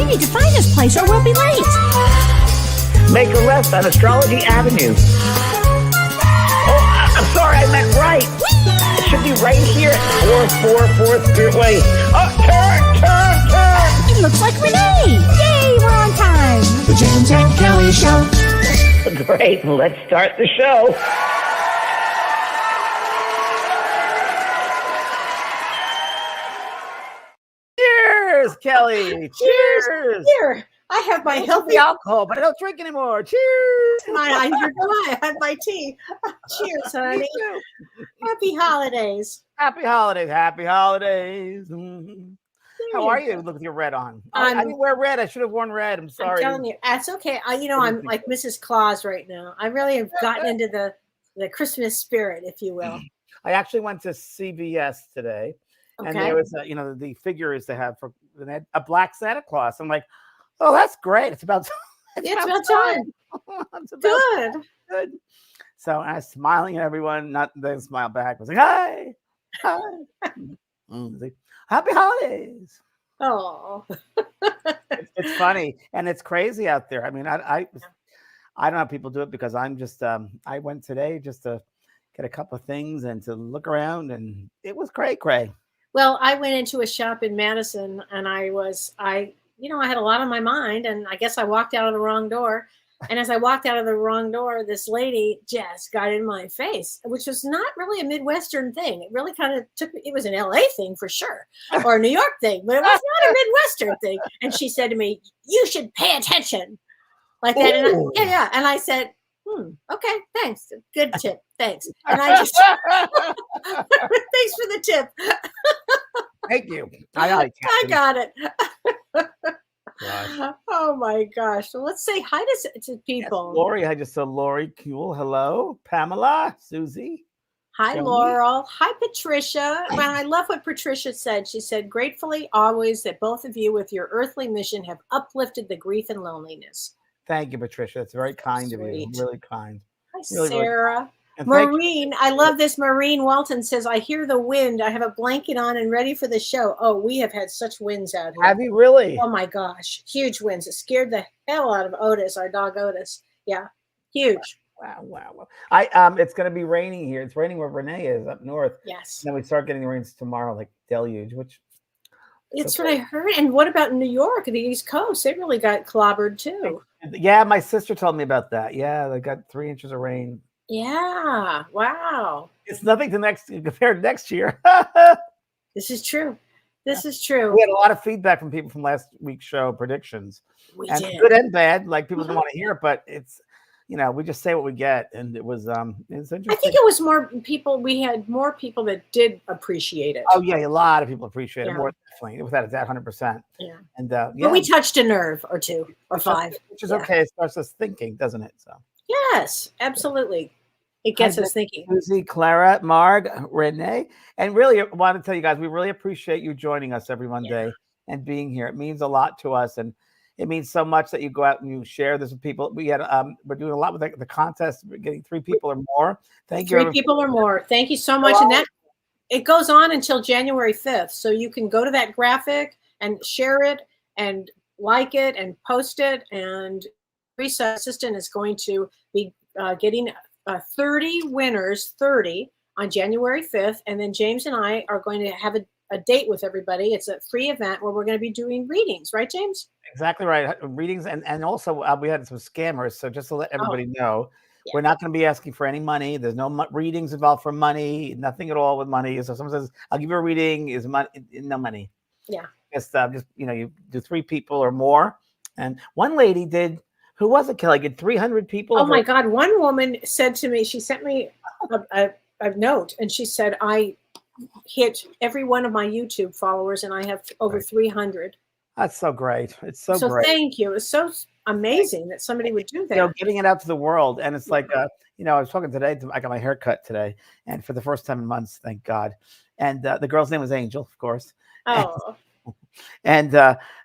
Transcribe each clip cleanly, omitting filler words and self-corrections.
need to find this place or we'll be late. Make a left on Astrology Avenue. Oh, I'm sorry, I meant right. It should be right here. 444 Spearway. Oh, turn. It looks like Renee. Yay, we're on time. The James and Kelly Show. Great, let's start the show. Cheers, Kelly. Cheers. Here, I have my healthy alcohol, but I don't drink anymore. Cheers. I had my tea. Cheers, honey. Happy holidays. Happy holidays. Happy holidays. Mm-hmm. How are you? Look with your red on. I didn't wear red. I should have worn red. I'm sorry. I'm telling you, that's okay. I'm like Mrs. Claus right now. I really have gotten into the Christmas spirit, if you will. I actually went to CVS today, and there was the figure is to have for a black Santa Claus. I'm like, oh, that's great. It's about time. It's about time. Good. So I was smiling at everyone. Not they smile back. I was like, hi. Happy holidays. Oh, it's funny and it's crazy out there. I mean, I don't know how people do it because I'm just I went today just to get a couple of things and to look around, and it was cray. Well, I went into a shop in Madison, and I had a lot on my mind, and I guess I walked out of the wrong door. And as I walked out of the wrong door, this lady just got in my face, which was not really a Midwestern thing. It really kind of it was an LA thing for sure, or a New York thing, but it was not a Midwestern thing. And she said to me, "You should pay attention," like that. And and I said, okay, thanks. Good tip. Thanks. And I just, thanks for the tip. Thank you. I got it. Gosh. Oh my gosh. So let's say hi to people. Yes, Lori, I just saw Lori Kuhl. Hello. Pamela, Susie. Hi, Joey. Laurel. Hi, Patricia. Well, I love what Patricia said. She said, gratefully always that both of you with your earthly mission have uplifted the grief and loneliness. Thank you, Patricia. It's very kind of you. Really kind. Hi, really, Sarah. Really Maureen, I love this. Maureen Walton says, I hear the wind. I have a blanket on and ready for the show. Oh, we have had such winds out here. Have you really? Oh my gosh. Huge winds. It scared the hell out of Otis, our dog Otis. Yeah. Huge. Wow. It's gonna be raining here. It's raining where Renee is up north. Yes. And then we start getting the rains tomorrow, like deluge, which it's what I heard. And what about New York, the East Coast? They really got clobbered too. Yeah, my sister told me about that. Yeah, they got 3 inches of rain. Yeah. Wow. It's nothing compared to next year. This is true. This is true. We had a lot of feedback from people from last week's show predictions. We and did. Good and bad. Like people don't want to hear it, but it's we just say what we get, and it's interesting. I think it was more people. We had more people that did appreciate it. Oh yeah, a lot of people appreciate it more, definitely, without a doubt, 100%. Yeah. And but we touched a nerve or two or five, which is okay. It starts us thinking, doesn't it? So yes, absolutely. It gets us thinking. Susie, Clara, Marg, Renee, and really, I want to tell you guys, we really appreciate you joining us every Monday and being here. It means a lot to us, and it means so much that you go out and you share this with people. We're doing a lot with the contest. We're getting 3 people or more. Thank you. 3 people or more. Thank you so much. And that it goes on until January 5th. So you can go to that graphic and share it and like it and post it. And Teresa assistant is going to be getting 30 winners, 30 on January 5th. And then James and I are going to have a date with everybody. It's a free event where we're going to be doing readings, right, James? Exactly right. Readings, and also we had some scammers. So just to let everybody know, we're not going to be asking for any money. There's no readings involved for money. Nothing at all with money. So someone says, "I'll give you a reading," is money? No money. Yeah. Just you do 3 people or more. And one lady did. Who was it, Kelly? Did 300 people? Oh my God! One woman said to me, she sent me a note, and she said, "I hit every one of my YouTube followers, and I have over 300." That's so great. It's so great. Thank you. It's so amazing that somebody would do that. Getting it out to the world, and it's like, I was talking today. I got my hair cut today, and for the first time in months, thank God. And the girl's name was Angel, of course. Oh. And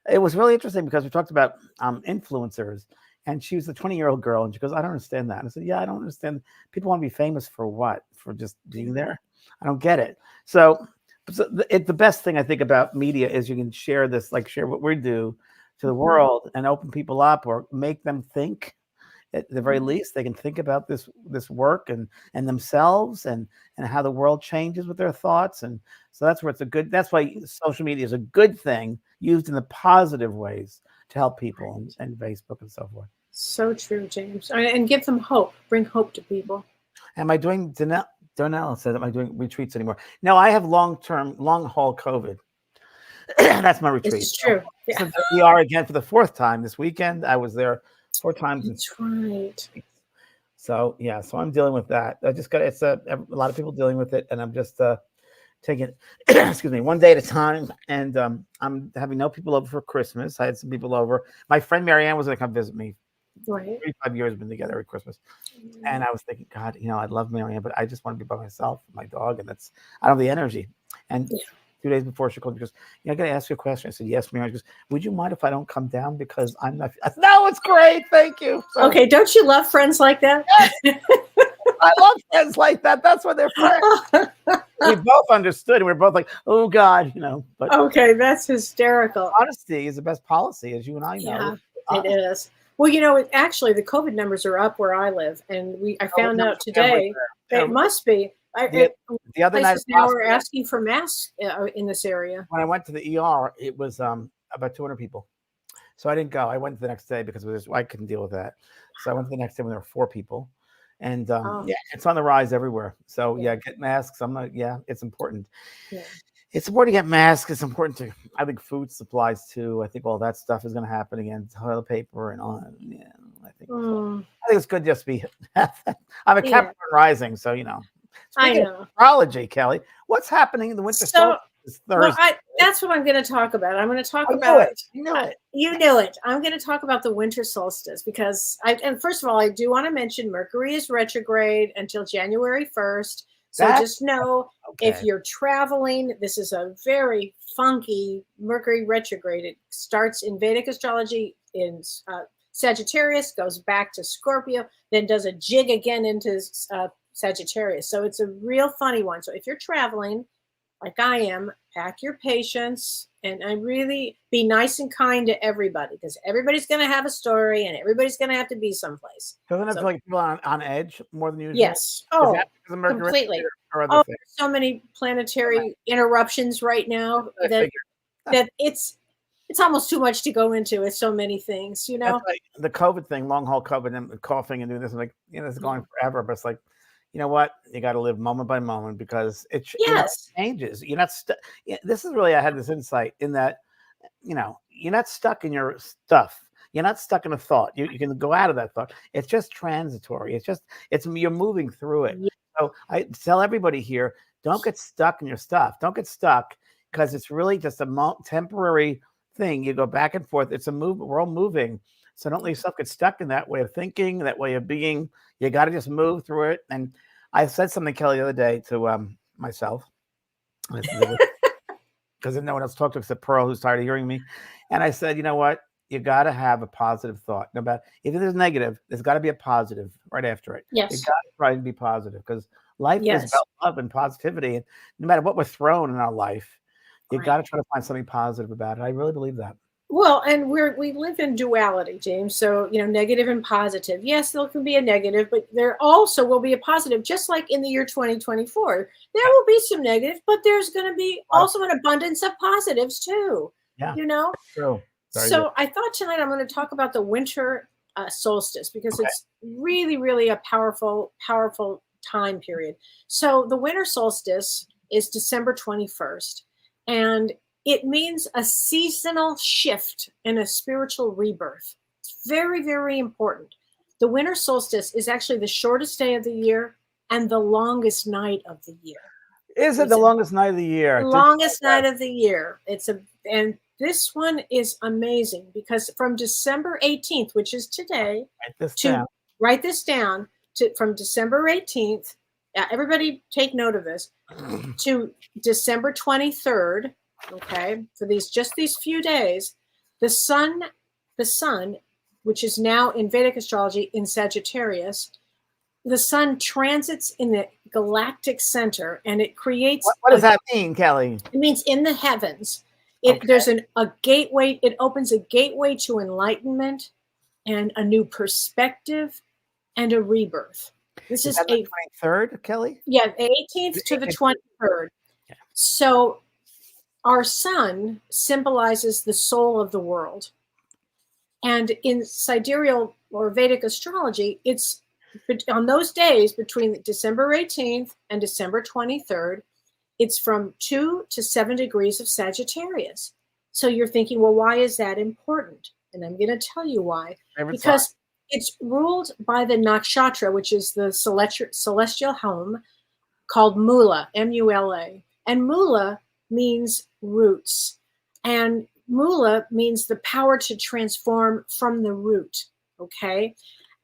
it was really interesting because we talked about influencers. And she was a 20-year-old girl, and she goes, "I don't understand that." And I said, "Yeah, I don't understand. People want to be famous for what? For just being there? I don't get it." So the best thing I think about media is you can share this, like share what we do, to the world and open people up or make them think. At the very least, they can think about this work and themselves and how the world changes with their thoughts. And so that's where that's why social media is a good thing used in the positive ways to help people and Facebook and so forth. So true, James. And give them hope. Bring hope to people. Am I doing, Danielle said, am I doing retreats anymore? No, I have long haul COVID. That's my retreat. It's true. So we are again for the 4th time this weekend. I was there 4 times. That's right. So yeah, so I'm dealing with that. I just got it's a lot of people dealing with it, and I'm just taking it, excuse me, one day at a time. And I'm having no people over for Christmas. I had some people over. My friend Marianne was going to come visit me. Right. 35 years we've been together at Christmas, and I was thinking, God, I love Marianne, but I just want to be by myself, my dog, and I don't have the energy. And 2 days before she called me, she goes, I got to ask you a question. I said, yes, Marianne. She goes, would you mind if I don't come down because I'm not? I said, no, it's great, thank you. So, okay, don't you love friends like that? I love friends like that. That's why they're friends. We both understood, and we were both like, oh God, But okay, that's hysterical. Honesty is the best policy, as you and I know. Yeah, it is. Well, actually, the COVID numbers are up where I live, and I found out today that it must be. The other night now we're asking for masks in this area. When I went to the ER, it was about 200 people. So I didn't go. I went the next day because I couldn't deal with that. So I went the next day when there were 4 people. And it's on the rise everywhere. So get masks. It's important. Yeah. It's important to get masks. It's important I think food supplies too. I think all that stuff is going to happen again. Toilet paper and all. Yeah, I think it's good just to be. I'm a Capricorn rising, so I know. Astrology, Kelly. What's happening in the winter solstice Thursday? Well, that's what I'm going to talk about. I'm going to talk about it. You know it. You knew it. I'm going to talk about the winter solstice because and first of all, I do want to mention Mercury is retrograde until January 1st. So just know if you're traveling, this is a very funky Mercury retrograde. It starts in Vedic astrology in Sagittarius, goes back to Scorpio, then does a jig again into Sagittarius. So it's a real funny one. So if you're traveling, like I am, pack your patience and really be nice and kind to everybody because everybody's going to have a story and everybody's going to have to be someplace. Doesn't it feel like people on edge more than usual? Yes. Oh, completely. There's so many planetary interruptions right now that it's almost too much to go into. It's so many things, That's like the COVID thing, long haul COVID and coughing and doing this. Like, it's going forever, but it's like, you know what? You got to live moment by moment because it changes. You're not stuck. This is really, I had this insight in that, you're not stuck in your stuff. You're not stuck in a thought. You can go out of that thought. It's just transitory. You're moving through it. Yeah. So I tell everybody here, don't get stuck in your stuff. Don't get stuck because it's really just a temporary thing. You go back and forth. It's a movement. We're all moving. So don't let yourself get stuck in that way of thinking, that way of being. You got to just move through it. And I said something, Kelly, the other day to myself, because no one else talked to except Pearl, who's tired of hearing me. And I said, you know what? You got to have a positive thought. No matter if there's negative, there's got to be a positive right after it. Yes. You got to try and be positive because life is about love and positivity. And no matter what we're thrown in our life, you got to try to find something positive about it. I really believe that. Well, and we live in duality, James. So, negative and positive. Yes, there can be a negative, but there also will be a positive, just like in the year 2024. There will be some negative, but there's going to be also an abundance of positives too. Yeah. True. So I thought tonight I'm going to talk about the winter solstice because it's really, really a powerful, powerful time period. So the winter solstice is December 21st, and it means a seasonal shift and a spiritual rebirth. It's very, very important. The winter solstice is actually the shortest day of the year and the longest night of the year. Is it the longest night of the year? Longest night of the year. And this one is amazing because from December 18th, which is today, write this down from December 18th. Everybody take note of this to December 23rd. Okay, for these few days, the sun, which is now in Vedic astrology in Sagittarius, the sun transits in the galactic center, and it creates. What does that mean, Kelly? It means in the heavens. There's a gateway. It opens a gateway to enlightenment and a new perspective and a rebirth. This is that the 23rd, Kelly? Yeah, the 18th to the 23rd. Yeah. So our sun symbolizes the soul of the world. And in sidereal or Vedic astrology, it's on those days between December 18th and December 23rd, it's from 2 to 7 degrees of Sagittarius. So you're thinking, well, why is that important? And I'm going to tell you why. Because it's ruled by the nakshatra, which is the celestial home, called Mula, M-U-L-A. And Mula means roots. And Mula means the power to transform from the root, okay?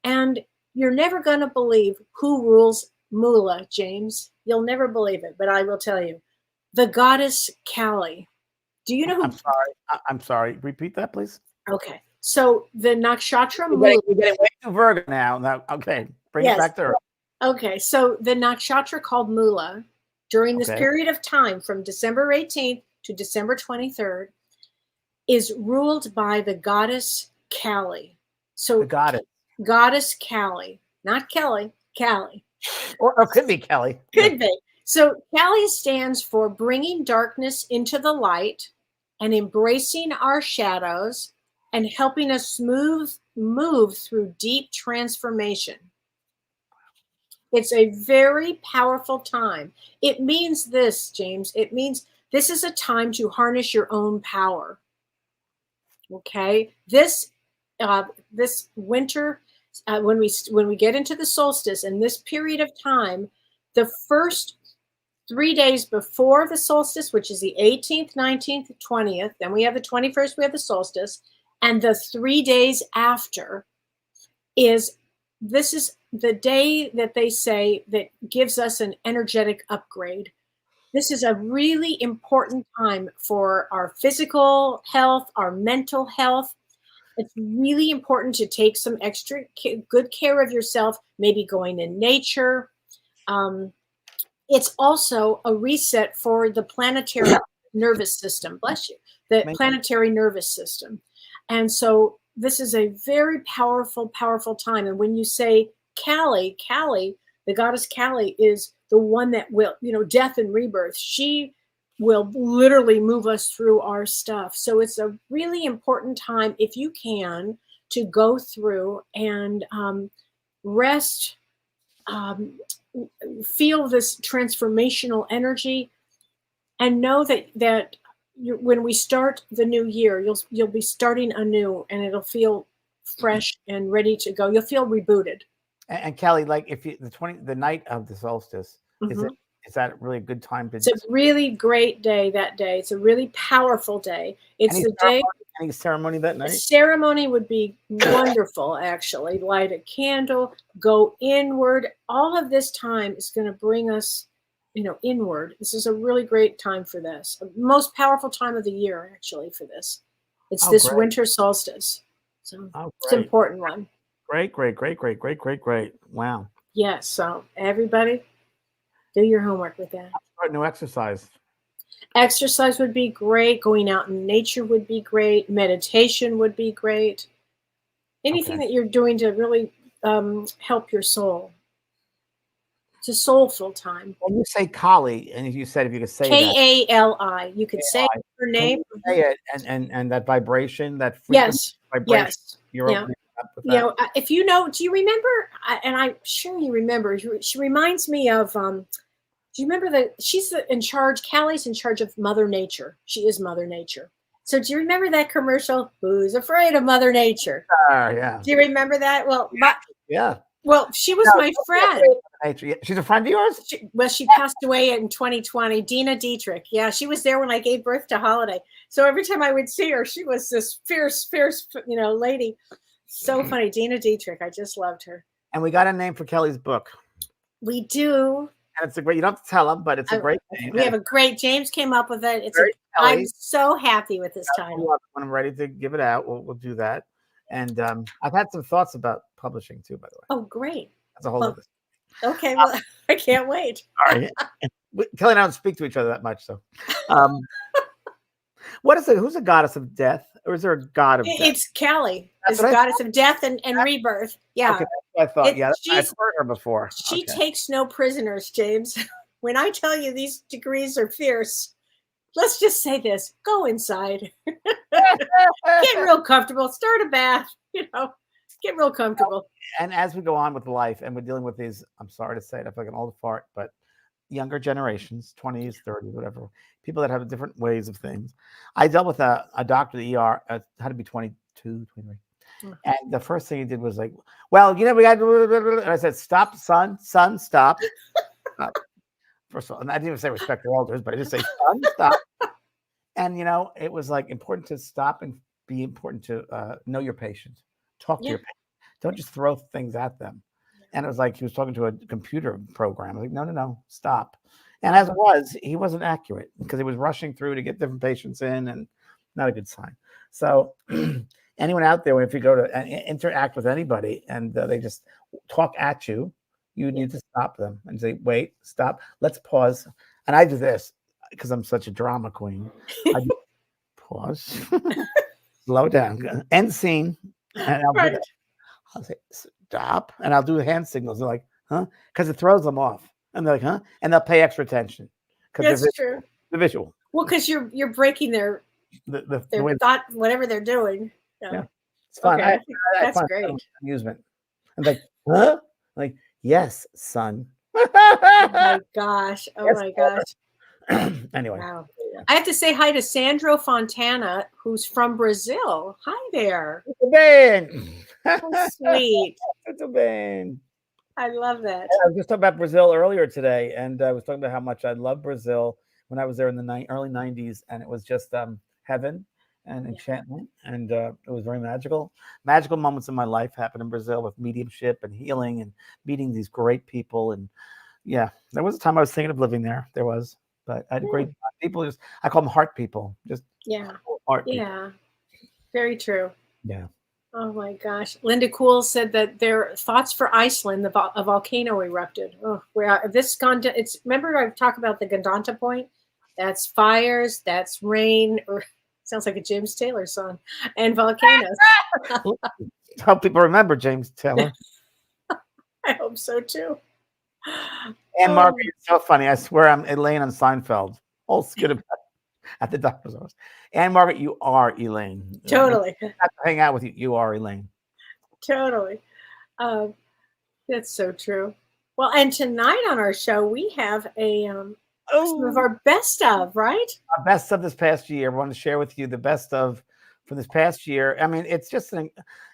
And you're never going to believe who rules Mula, James. You'll never believe it, but I will tell you. The goddess Kali. Do you know who? I'm sorry. Repeat that, please. Okay. So the nakshatra Mula. We're getting way too Virgo now. Okay. Bring it back to her. Okay. So the nakshatra called Mula during this period of time from December 18th to December 23rd is ruled by the goddess Kali. So the goddess Kali, not Kelly, Kali. Or could be Kelly. Could be. So Kali stands for bringing darkness into the light and embracing our shadows and helping us move through deep transformation. It's a very powerful time. It means this, James. It means this is a time to harness your own power. Okay, this winter, when we get into the solstice and this period of time, the first 3 days before the solstice, which is the 18th, 19th, 20th, then we have the 21st, we have the solstice, and the 3 days after this is the day that they say that gives us an energetic upgrade. This is a really important time for our physical health, our mental health. It's really important to take some extra good care of yourself, maybe going in nature. It's also a reset for the planetary nervous system. Bless you. The planetary nervous system. And so this is a very powerful, powerful time. And when you say Kali, the goddess Kali is the one that will, death and rebirth. She will literally move us through our stuff. So it's a really important time, if you can, to go through and rest, feel this transformational energy, and know that when we start the new year, you'll be starting anew, and it'll feel fresh and ready to go. You'll feel rebooted. And Kelly, like if the night of the solstice, is that really a good time to? It's a really great day that day. It's a really powerful day. It's the day. Any ceremony that night? The ceremony would be wonderful, actually. Light a candle, go inward. All of this time is going to bring us, inward. This is a really great time for this. The most powerful time of the year, actually, for this. It's this winter solstice. So it's an important one. Great. Wow. Yes. So everybody, do your homework with that. Start new exercise. Exercise would be great. Going out in nature would be great. Meditation would be great. Anything that you're doing to really help your soul. It's a soulful time. When you say Kali, and you said if you could say K-A-L-I, you could say her name. Say it, and that vibration, that frequency vibration. Yes. You're opening up with that. If you know, do you remember? And I'm sure you remember. She reminds me of. Do you remember she's in charge? Callie's in charge of Mother Nature. She is Mother Nature. So do you remember that commercial? Who's afraid of Mother Nature? Yeah. Do you remember that? Well, yeah. Well, she was my friend. She's a friend of yours? She passed away in 2020. Dina Dietrich. Yeah, she was there when I gave birth to Holiday. So every time I would see her, she was this fierce, lady. So funny. Dina Dietrich. I just loved her. And we got a name for Kelly's book. We do. And it's a great, you don't have to tell them, but it's a great name. We have a great, James came up with it. I'm so happy with this title. When I'm ready to give it out, we'll do that. And I've had some thoughts about publishing too, by the way. Oh, great. That's a whole other. Okay, well, I can't wait. All right. Kelly and I don't speak to each other that much, so. What is it? Who's a goddess of death? Or is there a god of death? It's Kelly, That's is what I goddess of death and rebirth. Yeah. Okay, that's what I thought. It- Yeah, I've she's- heard her before. She Okay. takes no prisoners, James. When I tell you these degrees are fierce, let's just say this: go inside, get real comfortable, start a bath, get real comfortable. And as we go on with life and we're dealing with these, I'm sorry to say it, I feel like an old fart, but younger generations, 20s, 30s, whatever, people that have different ways of things. I dealt with a doctor at the ER, had to be 22, 23. And the first thing he did was like, well, we got, and I said, stop, son, stop. First of all, and I didn't even say respect your elders, but I just say, son, stop. And, it was like important to stop and be important to know your patient. Talk to your patient. Don't just throw things at them. And it was like he was talking to a computer program. I was like, no, stop. And as it was, he wasn't accurate because he was rushing through to get different patients in, and not a good sign. So anyone out there, if you go to interact with anybody and they just talk at you, you need to stop them and say, wait, stop, let's pause. And I do this because I'm such a drama queen. I do pause, slow down, end scene. And I'll say, stop. And I'll do hand signals. They're like, huh? Because it throws them off. And they're like, huh? And they'll pay extra attention. That's true. The visual. Well, because you're breaking their thought, whatever they're doing. Yeah. It's fun. Okay, that's great. Amusement. I'm like, huh? Like, yes, son. Oh my gosh. Oh my gosh. Anyway. Wow. I have to say hi to Sandro Fontana, who's from Brazil. Hi there. So sweet. I love that. I was just talking about Brazil earlier today, and I was talking about how much I love Brazil when I was there in the early 90s, and it was just heaven and enchantment, and it was very magical. Magical moments in my life happened in Brazil with mediumship and healing and meeting these great people. And yeah, there was a time I was thinking of living there. There was, but I had great people. I call them heart people. Just heart people. Yeah, very true. Yeah. Oh my gosh. Linda Cool said that their thoughts for Iceland, a volcano erupted. Oh, remember I've talked about the Gondanta Point? That's fires, that's rain, or sounds like a James Taylor song, and volcanoes. Help people remember James Taylor. I hope so too. And Margaret, you're so funny. I swear I'm Elaine on Seinfeld. All skid about at the doctor's office. And Margaret, you are Elaine. Totally. I have to hang out with you. You are Elaine. Totally. That's so true. Well, and tonight on our show, we have some of our best of, right? Our best of this past year. We want to share with you the best of for this past year. I mean, it's just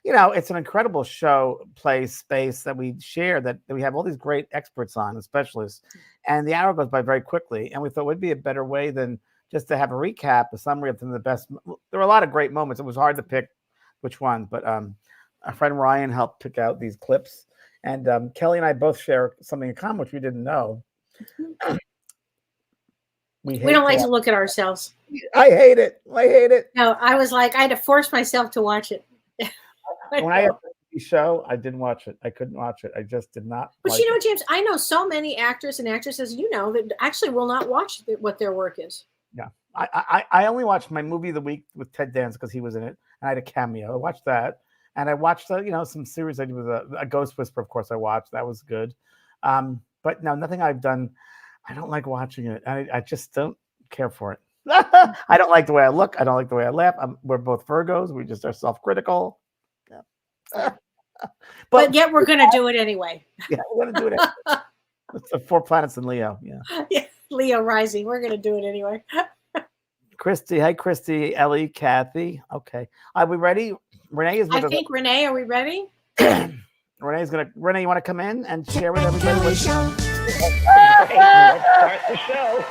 it's an incredible show, space that we share, that we have all these great experts on and specialists. And the hour goes by very quickly. And we thought it would be a better way than just to have a recap, a summary of the best. There were a lot of great moments. It was hard to pick which one, but our friend Ryan helped pick out these clips. And Kelly and I both share something in common, which we didn't know. We don't like to look at ourselves. I hate it. No, I was like, I had to force myself to watch it. When I had the show, I didn't watch it. I couldn't watch it. I just did not. But James, I know so many actors and actresses, that actually will not watch what their work is. Yeah. I only watched my movie of the week with Ted Danson because he was in it, and I had a cameo. I watched that, and I watched some series I did with a Ghost Whisperer. Of course, I watched. That was good. But no, nothing I've done. I don't like watching it. I just don't care for it. I don't like the way I look. I don't like the way I laugh. We're both Virgos. We just are self-critical. Yeah. but yet we're going to do it anyway. Yeah, we're going to do it. Anyway. It's the 4 planets in Leo. Yeah. Leo rising. We're going to do it anyway. Christy. Hey, Christy, Ellie, Kathy. Okay. Are we ready? Renee is with us. Renee, are we ready? Renee, you want to come in and share with everybody? Kelly Show. Let's start the show.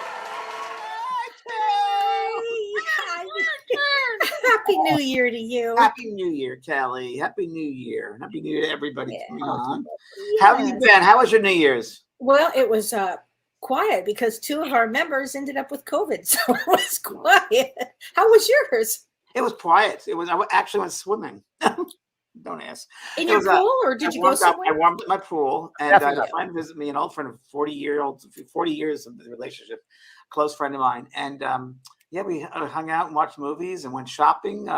Happy New Year to you. Happy New Year, Kelly. Happy New Year. Happy New Year to everybody coming on. How have you been? How was your New Year's? Well, it was quiet because 2 of our members ended up with COVID, so it was quiet. How was yours? It was quiet. I actually went swimming. Don't ask. In your pool, or did you go somewhere? I warmed up my pool, and I had a friend visit me, an old friend of 40 years of the relationship, close friend of mine, and Yeah, we hung out and watched movies and went shopping,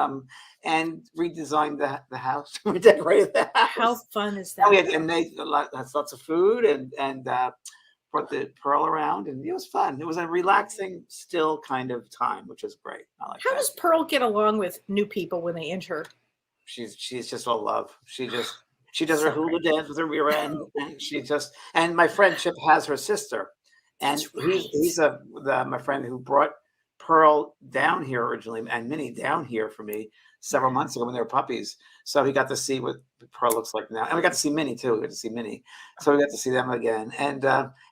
and redesigned the house. We decorated the How house. fun is And that? we had and made lots of food and brought the Pearl around, and it was fun. It was a relaxing, still kind of time, which is great. I like How that. does Pearl get along with new people when they enter? She's just all love. She does her So hula great. dance with her rear end, and and my friend Chip has her sister, and That's right. he's my friend who brought Pearl down here originally and Minnie down here for me several months ago when they were puppies. So he got to see what Pearl looks like now, and we got to see Minnie too. We got to see Minnie, so we got to see them again. And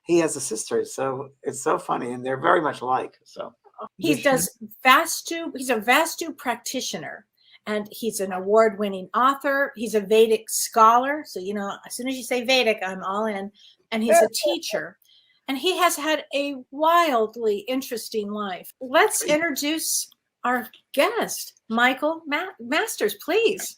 he has a sister, so it's so funny, and they're very much alike. So He does Vastu. He's a Vastu practitioner, and he's an award-winning author. He's a Vedic scholar. So, you know, as soon as you say Vedic, I'm all in. And he's a teacher. And he has had a wildly interesting life. Let's introduce our guest, Michael Masters, please.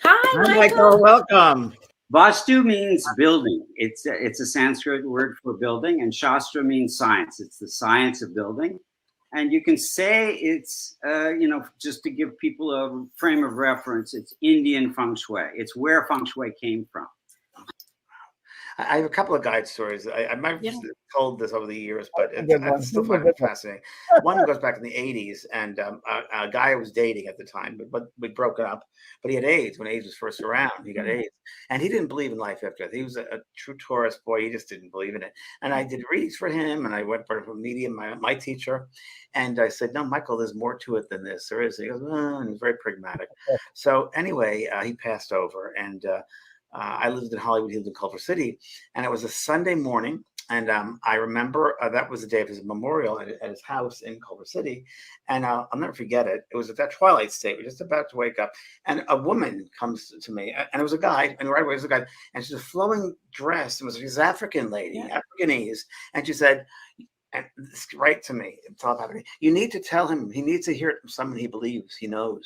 Hi, Michael. Welcome. Vastu means building. It's a Sanskrit word for building, and Shastra means science. It's the science of building. And you can say it's, just to give people a frame of reference, it's Indian feng shui. It's where feng shui came from. I have a couple of guide stories. I might have told this over the years, but I still find it fascinating. One goes back in the 80s, and a guy I was dating at the time, but we broke up. But he had AIDS when AIDS was first around. He got AIDS, and he didn't believe in life after death. He was a true Taurus boy. He just didn't believe in it. And I did readings for him, and I went for a medium, my teacher, and I said, "No, Michael, there's more to it than this. There is." And he goes, "Oh," and he's very pragmatic. So anyway, he passed over, and I lived in Hollywood. He lived in Culver City, and it was a Sunday morning. And I remember that was the day of his memorial at his house in Culver City. And I'll never forget it. It was at that twilight state. We're just about to wake up. And a woman comes to me, and it was a guy, and right away it was a guy. And she's a flowing dress. It was this African lady, Africanese. And she said, and this right to me, telepathically, "You need to tell him. He needs to hear it from someone he believes, he knows."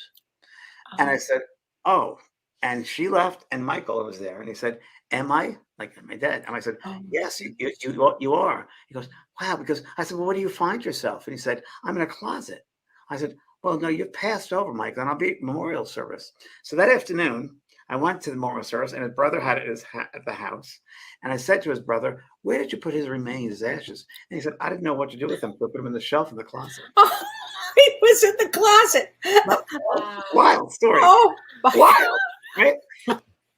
And I said, "Oh." And she left, and Michael was there, and he said, "Am I dead?" And I said, "Yes, you are." He goes, "Wow," because I said, "Well, where do you find yourself?" And he said, "I'm in a closet." I said, "Well, no, you've passed over, Michael, and I'll be at memorial service." So that afternoon, I went to the memorial service, and his brother had it at the house. And I said to his brother, "Where did you put his remains, his ashes?" And he said, "I didn't know what to do with them, so I put them in the shelf in the closet." Oh, he was in the closet. Wild story. Oh, wild. Right?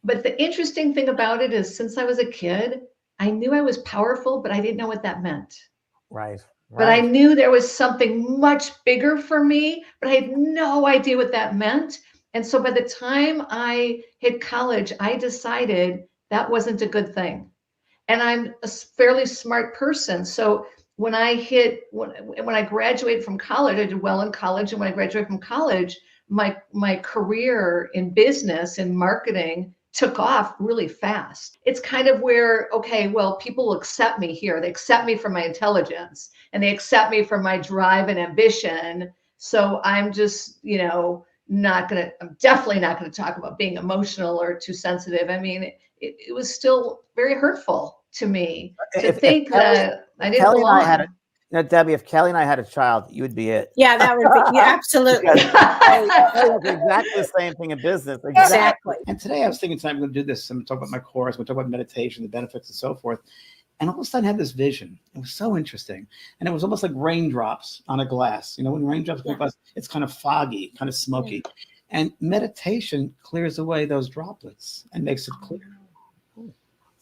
But the interesting thing about it is, since I was a kid, I knew I was powerful, but I didn't know what that meant. Right. But I knew there was something much bigger for me, but I had no idea what that meant. And so by the time I hit college, I decided that wasn't a good thing. And I'm a fairly smart person. So when I graduated from college, I did well in college. And when I graduated from college, my career in business and marketing took off really fast. It's kind of where, okay, well, people accept me here. They accept me for my intelligence, and they accept me for my drive and ambition. So I'm just, I'm definitely not going to talk about being emotional or too sensitive. I mean, it was still very hurtful to me to think that I didn't belong. Debbie, if Kelly and I had a child, you would be it. Yeah, that would be absolutely. Exactly the same thing in business. Exactly. And today I was thinking, I'm going to do this. I'm going to talk about my course. I'm going to talk about meditation, the benefits, and so forth. And all of a sudden I had this vision. It was so interesting. And it was almost like raindrops on a glass. You know, when raindrops on a glass, it's kind of foggy, kind of smoky. And meditation clears away those droplets and makes it clear.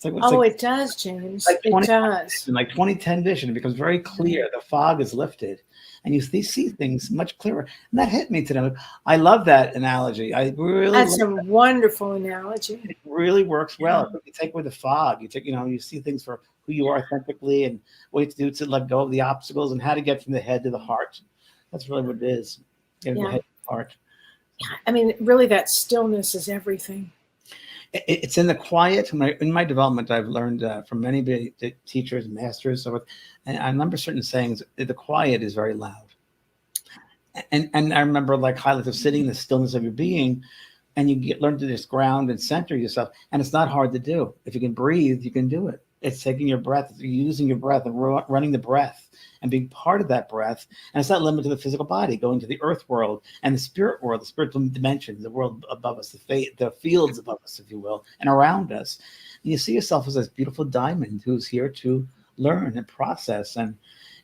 It does, James. It does. In like 2010 vision, it becomes very clear. The fog is lifted, and you see things much clearer. And that hit me today. I love that analogy. That's a wonderful analogy. It really works well. You take away the fog. You see things for who you are authentically, and what you have to do to let go of the obstacles, and how to get from the head to the heart. That's really what it is. Getting the head to the heart. I mean, really, that stillness is everything. It's in the quiet. In my development, I've learned from many teachers, masters, so and I remember certain sayings. The quiet is very loud, and I remember like highlights of sitting in the stillness of your being, and you learn to just ground and center yourself. And it's not hard to do. If you can breathe, you can do it. It's taking your breath, it's using your breath and running the breath and being part of that breath. And it's not limited to the physical body, going to the earth world and the spirit world, the spiritual dimension, the world above us, the fields above us, if you will, and around us. And you see yourself as this beautiful diamond who's here to learn and process. And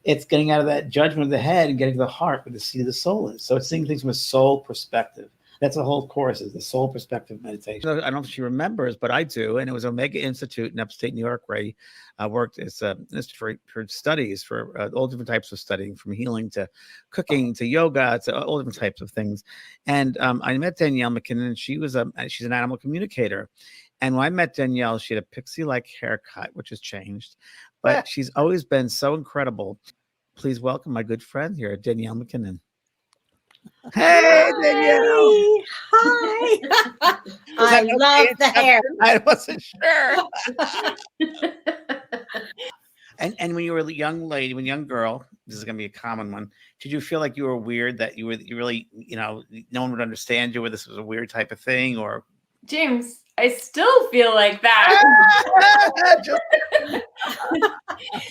it's getting out of that judgment of the head and getting to the heart where the seat of the soul is. So it's seeing things from a soul perspective. That's the whole course, is the soul perspective meditation. I don't know if she remembers, but I do. And it was Omega Institute in upstate New York, where I worked as an institute for studies, for all different types of studying, from healing to cooking to yoga to all different types of things. And I met Danielle McKinnon, and she's an animal communicator. And when I met Danielle, she had a pixie-like haircut, which has changed, but she's always been so incredible. Please welcome my good friend here, Danielle McKinnon. Hey, Danielle. Hi. I love the hair. I wasn't sure. And when you were a young girl, this is going to be a common one. Did you feel like you were weird, that you really, no one would understand you, or this was a weird type of thing? Or James, I still feel like that.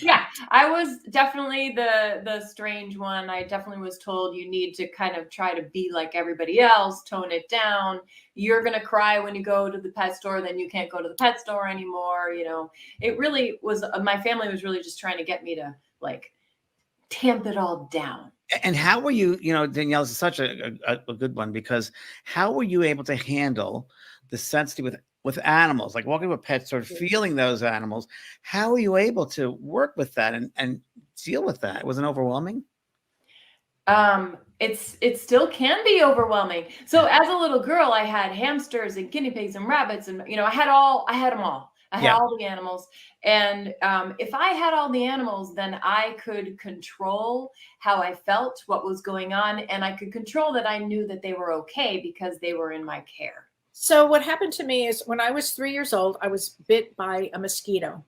Yeah, I was definitely the strange one. I definitely was told you need to kind of try to be like everybody else, tone it down. You're going to cry when you go to the pet store, then you can't go to the pet store anymore. It really was, my family was really just trying to get me to like tamp it all down. And how were you, Danielle, is such a good one, because how were you able to handle the sensitivity with animals, like walking to a pet store, feeling those animals? How were you able to work with that and deal with that? Was it overwhelming? It still can be overwhelming. So as a little girl, I had hamsters and guinea pigs and rabbits, and I had them all. I had all the animals. And if I had all the animals, then I could control how I felt, what was going on, and I could control that I knew that they were okay because they were in my care. So what happened to me is, when I was 3 years old, I was bit by a mosquito.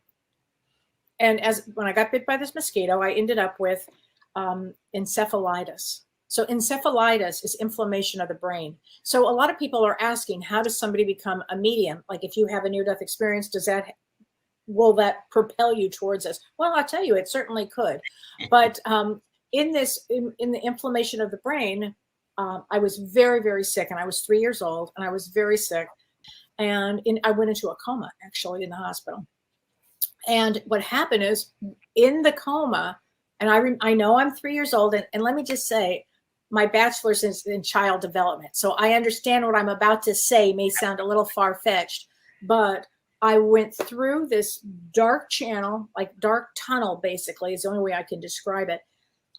And when I got bit by this mosquito, I ended up with encephalitis. So encephalitis is inflammation of the brain. So a lot of people are asking, how does somebody become a medium? Like, if you have a near-death experience, will that propel you towards this? Well, I'll tell you, it certainly could. But in the inflammation of the brain, I was very, very sick, and I was 3 years old, and I was very sick. And I went into a coma, actually, in the hospital. And what happened is, in the coma, and I know I'm 3 years old, and let me just say, my bachelor's is in child development. So I understand what I'm about to say may sound a little far-fetched, but I went through this dark channel, like dark tunnel, basically, is the only way I can describe it.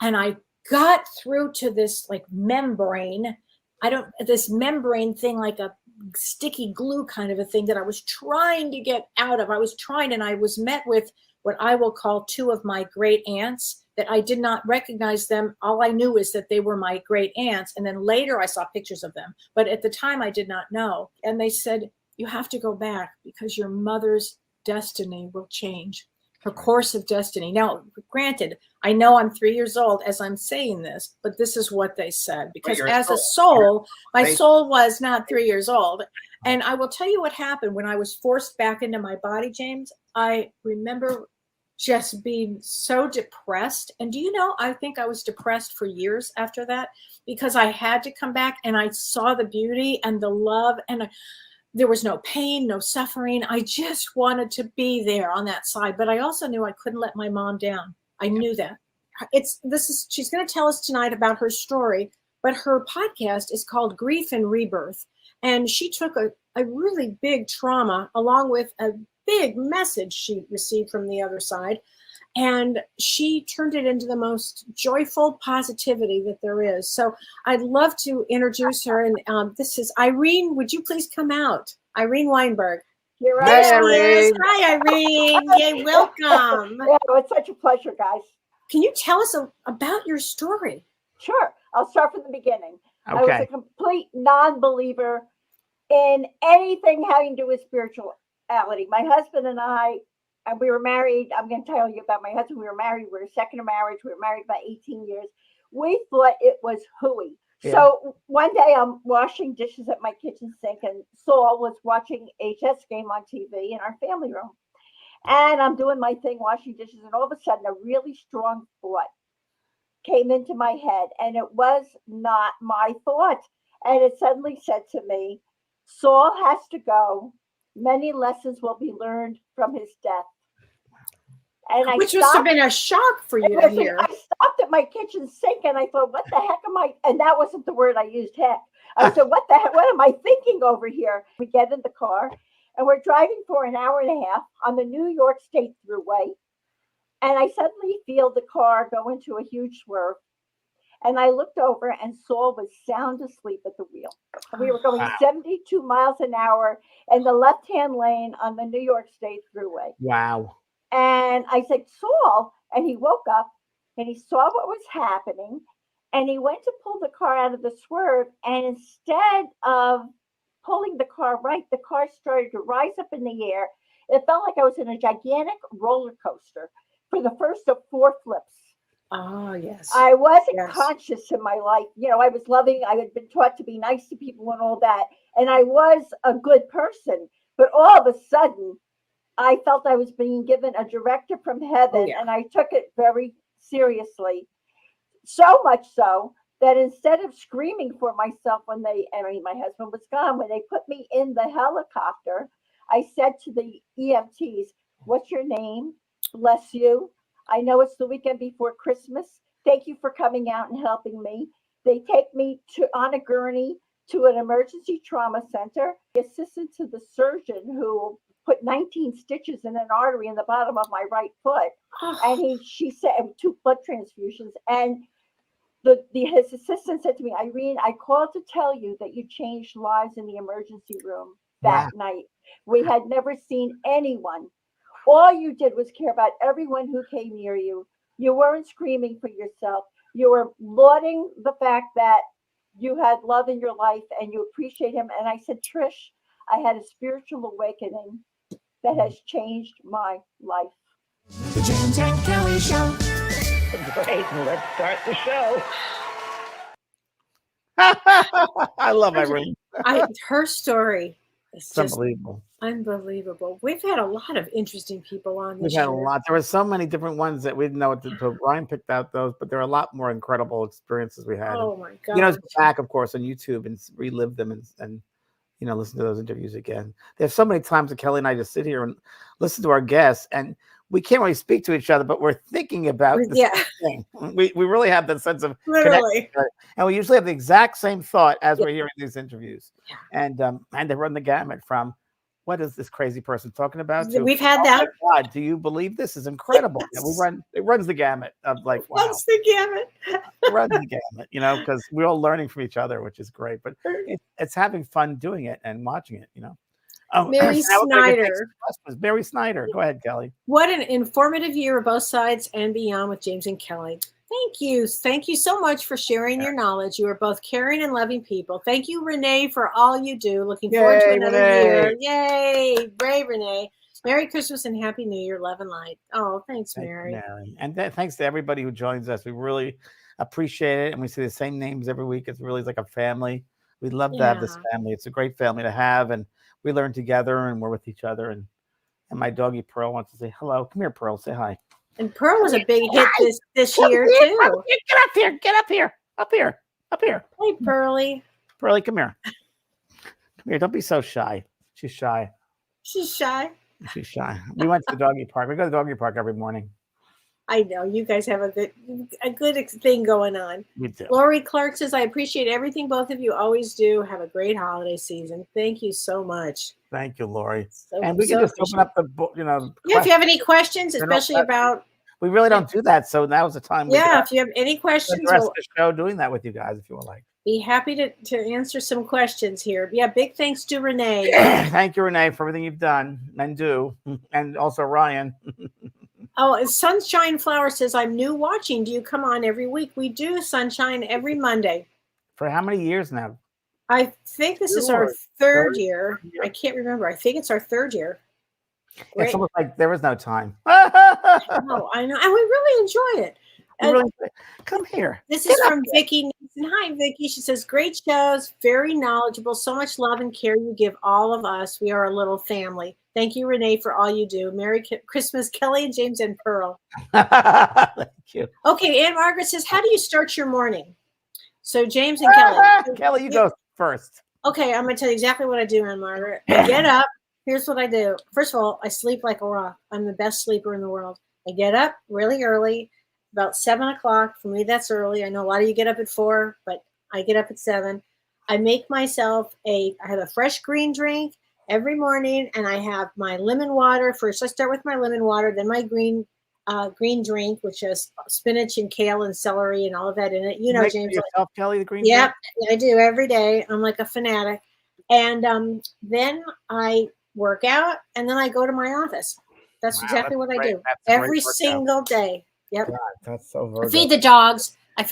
And I got through to this like membrane. This membrane thing, like a sticky glue kind of a thing that I was trying to get out of. And I was met with what I will call two of my great aunts that I did not recognize them. All I knew is that they were my great aunts. And then later I saw pictures of them. But at the time I did not know. And they said, you have to go back because your mother's destiny will change. Her course of destiny. Now, granted, I know I'm 3 years old as I'm saying this, but this is what they said. Because as a soul, my soul was not 3 years old. And I will tell you what happened when I was forced back into my body, James. I remember just being so depressed. And do you know, I think I was depressed for years after that, because I had to come back and I saw the beauty and the love, and there was no pain, no suffering. I just wanted to be there on that side. But I also knew I couldn't let my mom down. I knew that. She's going to tell us tonight about her story, but her podcast is called Grief and Rebirth. And she took a really big trauma along with a big message she received from the other side. And she turned it into the most joyful positivity that there is. So I'd love to introduce her. And this is Irene. Would you please come out? Irene Weinberg. You're right. Hi, Irene. Hi, Irene. Yay, welcome. Yeah, it's such a pleasure, guys. Can you tell us about your story? Sure. I'll start from the beginning. Okay. I was a complete non-believer in anything having to do with spirituality. My husband and we were married. I'm going to tell you about my husband. We were married. We were second of marriage. We were married about 18 years. We thought it was hooey. Yeah. So one day I'm washing dishes at my kitchen sink, and Saul was watching a chess game on TV in our family room. And I'm doing my thing, washing dishes, and all of a sudden a really strong thought came into my head, and it was not my thought. And it suddenly said to me, Saul has to go. Many lessons will be learned from his death. And I Which must have been a shock for you to hear. I stopped at my kitchen sink and I thought, what the heck am I? And that wasn't the word I used, heck. I said, what the heck? What am I thinking over here? We get in the car and we're driving for an hour and a half on the New York State Thruway. And I suddenly feel the car go into a huge swerve. And I looked over and Saul was sound asleep at the wheel. We were going 72 miles an hour in the left-hand lane on the New York State Thruway. Wow. And I said, Saul, and he woke up and he saw what was happening and he went to pull the car out of the swerve. And instead of pulling the car right, the car started to rise up in the air. It felt like I was in a gigantic roller coaster for the first of 4 flips. Oh, yes. I wasn't conscious in my life. You know, I was loving, I had been taught to be nice to people and all that. And I was a good person. But all of a sudden, I felt I was being given a directive from heaven, and I took it very seriously. So much so that instead of screaming for myself when my husband was gone, when they put me in the helicopter, I said to the EMTs, what's your name? Bless you. I know it's the weekend before Christmas. Thank you for coming out and helping me. They take me on a gurney to an emergency trauma center. The assistant to the surgeon who put 19 stitches in an artery in the bottom of my right foot. And she said 2 blood transfusions. And his assistant said to me, Irene, I called to tell you that you changed lives in the emergency room that night. We had never seen anyone. All you did was care about everyone who came near you. You weren't screaming for yourself. You were lauding the fact that you had love in your life and you appreciate him. And I said, Trish, I had a spiritual awakening that has changed my life. The James and Kelly Show. Great, let's start the show. I love Irene. Her story is just unbelievable. Unbelievable. We've had a lot of interesting people on this We've had show. a lot. There were so many different ones that we didn't know what to do. Ryan picked out those, but there are a lot more incredible experiences we had. Oh my God. You know, go back, of course, on YouTube and relive them and you know, listen to those interviews again. There's so many times that Kelly and I just sit here and listen to our guests, and we can't really speak to each other, but we're thinking about the same thing. We really have that sense of literally, and we usually have the exact same thought as we're hearing these interviews. And they run the gamut from what is this crazy person talking about? We've had that. My God, do you believe this is incredible? Yes. It runs the gamut of like, wow. Runs the gamut. It runs the gamut, you know, because we're all learning from each other, which is great. But it's having fun doing it and watching it, you know. Oh, Mary Snyder. Mary Snyder. Go ahead, Kelly. What an informative year of both sides and beyond with James and Kelly. Thank you. Thank you so much for sharing your knowledge. You are both caring and loving people. Thank you, Renee, for all you do. Looking forward to another year. Yay. Brave Renee. Merry Christmas and Happy New Year. Love and light. Oh, thanks, Mary. Mary. And thanks to everybody who joins us. We really appreciate it. And we see the same names every week. It's really like a family. We love to have this family. It's a great family to have. And we learn together and we're with each other. And my doggie Pearl wants to say hello. Come here, Pearl. Say hi. And Pearl was a big hit this year, too. Get up here. Get up here. Up here. Up here. Hey, Pearly. Pearly, come here. Come here. Don't be so shy. She's shy. She's shy. She's shy. We went to the doggy park. We go to the doggy park every morning. I know. You guys have a good thing going on. We do. Lori Clark says, I appreciate everything both of you always do. Have a great holiday season. Thank you so much. Thank you, Lori. And we can just open up the book, you know. Yeah, if you have any questions, especially about. We really don't do that. So now is the time. Yeah, if you have any questions. The rest of the show doing that with you guys, if you would like. Be happy to answer some questions here. Yeah, big thanks to Renee. Thank you, Renee, for everything you've done and do. And also Ryan. Oh, Sunshine Flower says, I'm new watching. Do you come on every week? We do, Sunshine, every Monday. For how many years now? I think this is our third year. I can't remember. I think it's our third year. Great. It's almost like there was no time. Oh, I know. And we really enjoy it. Really, come here. This Get is up from here. Vicky Nixon. Hi, Vicky. She says, great shows, very knowledgeable, so much love and care you give all of us. We are a little family. Thank you, Renee, for all you do. Merry Christmas, Kelly and James and Pearl. Thank you. Okay, Aunt Margaret says, how do you start your morning? So James and Kelly. Kelly, you go first. Okay, I'm going to tell you exactly what I do, Aunt Margaret. I get up. Here's what I do. First of all, I sleep like a rock. I'm the best sleeper in the world. I get up really early, about 7 o'clock. For me, that's early. I know a lot of you get up at 4, but I get up at 7. I make myself I have a fresh green drink every morning, and I have my lemon water. First, I start with my lemon water, then my green drink, which has spinach and kale and celery and all of that in it. You know, Make James. yourself, Kelly, the green. Yep, I do every day. I'm like a fanatic. And then I work out, and then I go to my office. That's exactly what I do every single day. Yep. God, that's so I feed the dogs. I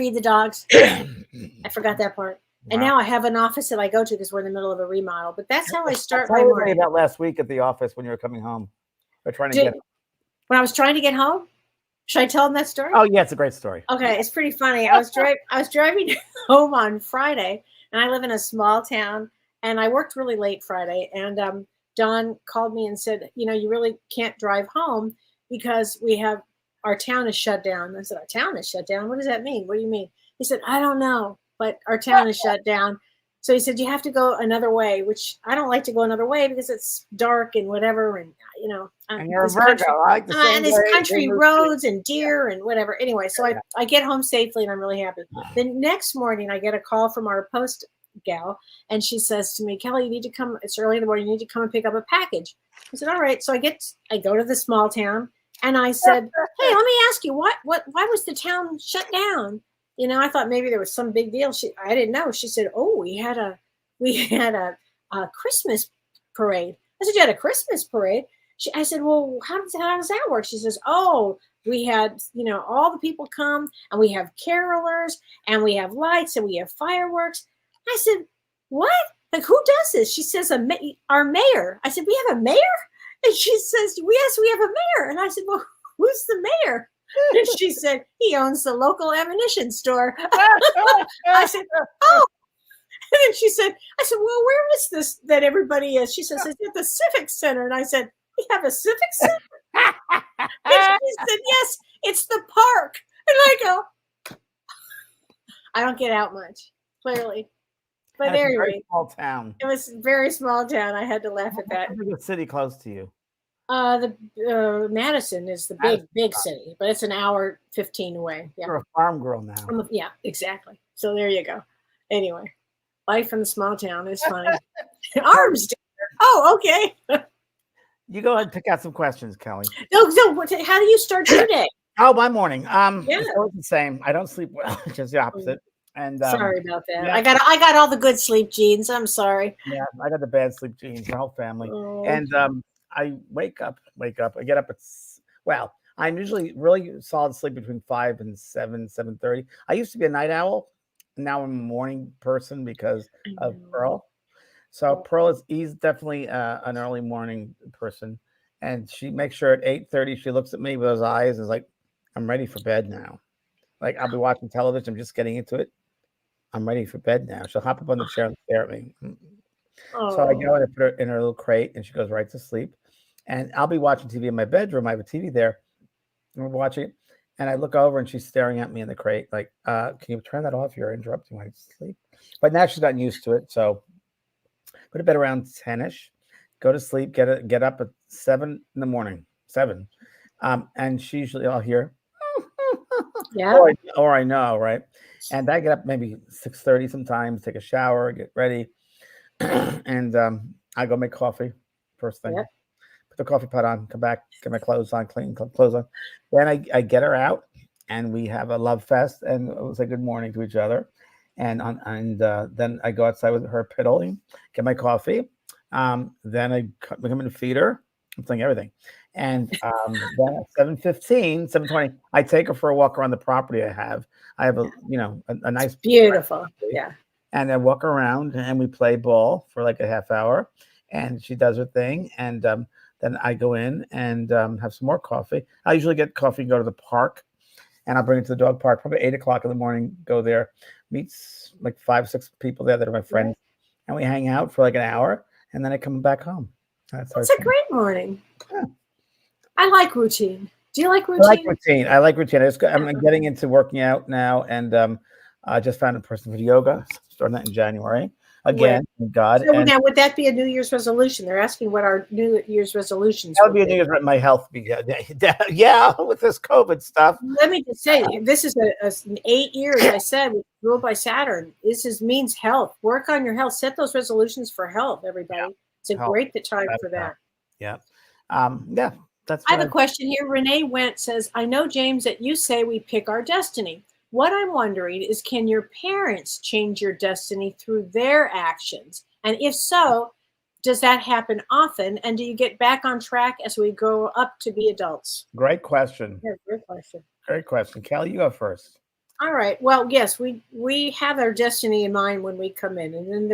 forgot that part. Wow. And now I have an office that I go to because we're in the middle of a remodel. But that's how I start my morning. About last week at the office when you were coming home. We're trying to when I was trying to get home. Should I tell them that story? Oh yeah, it's a great story. Okay, it's pretty funny. I was driving home on Friday, and I live in a small town, and I worked really late Friday, and Don called me and said, you know, you really can't drive home because our town is shut down. I said, our town is shut down? What does that mean? What do you mean? He said, I don't know, but our town is shut down. So he said, you have to go another way, which I don't like to go another way because it's dark and whatever. And, you know, and you're a Virgo, and there's country roads and deer and whatever. Anyway, so I get home safely and I'm really happy. The next morning I get a call from our post gal, and she says to me, Kelly, you need to come. It's early in the morning. You need to come and pick up a package. I said, all right. So I go to the small town, and I said, hey, let me ask you, why was the town shut down? You know, I thought maybe there was some big deal. I didn't know. She said, oh, we had a Christmas parade. I said, you had a Christmas parade? I said, well, how does that work? She says, oh, we had, you know, all the people come, and we have carolers, and we have lights, and we have fireworks. I said, what? Like, who does this? She says, our mayor. I said, we have a mayor? And she says, yes, we have a mayor. And I said, well, who's the mayor? And she said, he owns the local ammunition store. I said, oh. And then she said, well, where is this that everybody is? She says, it's at the Civic Center. And I said, we have a Civic Center? And she said, yes, it's the park. And I go, I don't get out much, clearly. But anyway, small town. It was a very small town. I had to laugh at that. What's the city close to you? The Madison is the big city, but it's an hour 15 away. Yeah. You're a farm girl now. Yeah, exactly. So there you go. Anyway, life in the small town is funny. Arms. Oh, okay. You go ahead and pick out some questions, Kelly. No. How do you start your day? Oh, my morning. Yeah. It's always the same. I don't sleep well, just the opposite. And sorry about that. Yeah. I got all the good sleep genes. I'm sorry. Yeah, I got the bad sleep genes, the whole family. Oh. And I wake up. I get up I'm usually really solid sleep between 5 and 7:30. I used to be a night owl. Now I'm a morning person because of Pearl. So Pearl is definitely an early morning person. And she makes sure at 8:30 she looks at me with those eyes and is like, I'm ready for bed now. Like, I'll be watching television, I'm just getting into it. I'm ready for bed now. She'll hop up on the chair and stare at me. So I go and I put her in her little crate and she goes right to sleep. And I'll be watching TV in my bedroom. I have a TV there. And we're watching it. And I look over and she's staring at me in the crate. Like, can you turn that off? You're interrupting my sleep. But now she's gotten used to it. So go to bed around 10ish. Go to sleep. Get up at 7 in the morning. 7. And she usually, I'll hear. Yeah. Or I know, right? And I get up maybe 6:30 sometimes, take a shower, get ready. And I go make coffee first thing. Yep. Put the coffee pot on, come back, get my clothes on, clean clothes on. Then I get her out and we have a love fest and we'll say good morning to each other. And then I go outside with her piddling, get my coffee. Then I come in to feed her. I'm saying everything. And then at 7:15, 7:20, I take her for a walk around the property I have. I have a nice beautiful. Yeah. And I walk around and we play ball for like a half hour and she does her thing. And then I go in and have some more coffee. I usually get coffee and go to the park and I'll bring it to the dog park, probably 8 o'clock in the morning, go there, meets like 5, 6 people there that are my friends, and we hang out for like an hour, and then I come back home. That's a great morning. Yeah. I like routine. Do you like routine? I like routine. I'm getting into working out now, and I just found a person for yoga, starting that in January. Again, thank God. So now, would that be a New Year's resolution? They're asking what our New Year's resolutions That would be a New Year's. My health, yeah, with this COVID stuff. Let me just say, this is an 8 years. I said ruled by Saturn. This means health. Work on your health. Set those resolutions for health, everybody. Yeah. It's a great time for that. Yeah, yeah. That's. I have a question here. Renee Went says, "I know, James, that you say we pick our destiny. What I'm wondering is, can your parents change your destiny through their actions? And if so, does that happen often? And do you get back on track as we grow up to be adults?" Great question. Yeah, great question. Great question. Kelly, you go first. All right. Well, yes, we have our destiny in mind when we come in, and then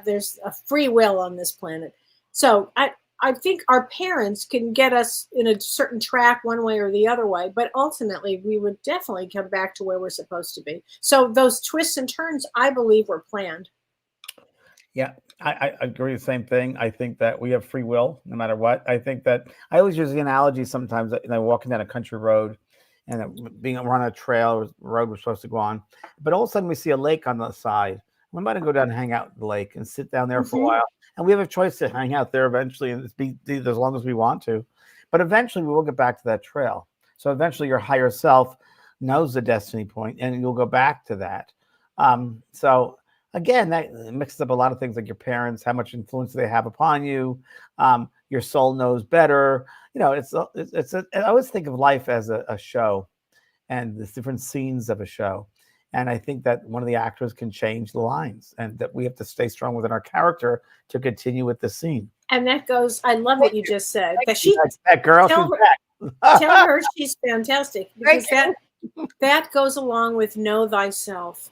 there's a free will on this planet. So I think our parents can get us in a certain track one way or the other way, but ultimately we would definitely come back to where we're supposed to be. So those twists and turns, I believe, were planned. Yeah, I agree the same thing. I think that we have free will no matter what. I think that I always use the analogy sometimes that, walking down a country road and we're on a trail, road we're supposed to go on, but all of a sudden we see a lake on the side. We might go down and hang out at the lake and sit down there for a while. And we have a choice to hang out there eventually and be as long as we want to. But eventually we will get back to that trail. So eventually your higher self knows the destiny point and you'll go back to that. So again, that mixes up a lot of things like your parents, how much influence they have upon you. Your soul knows better. I always think of life as a show and the different scenes of a show. And I think that one of the actors can change the lines and that we have to stay strong within our character to continue with the scene. And that goes, I love what you just said. That girl, tell her she's fantastic, because that goes along with know thyself.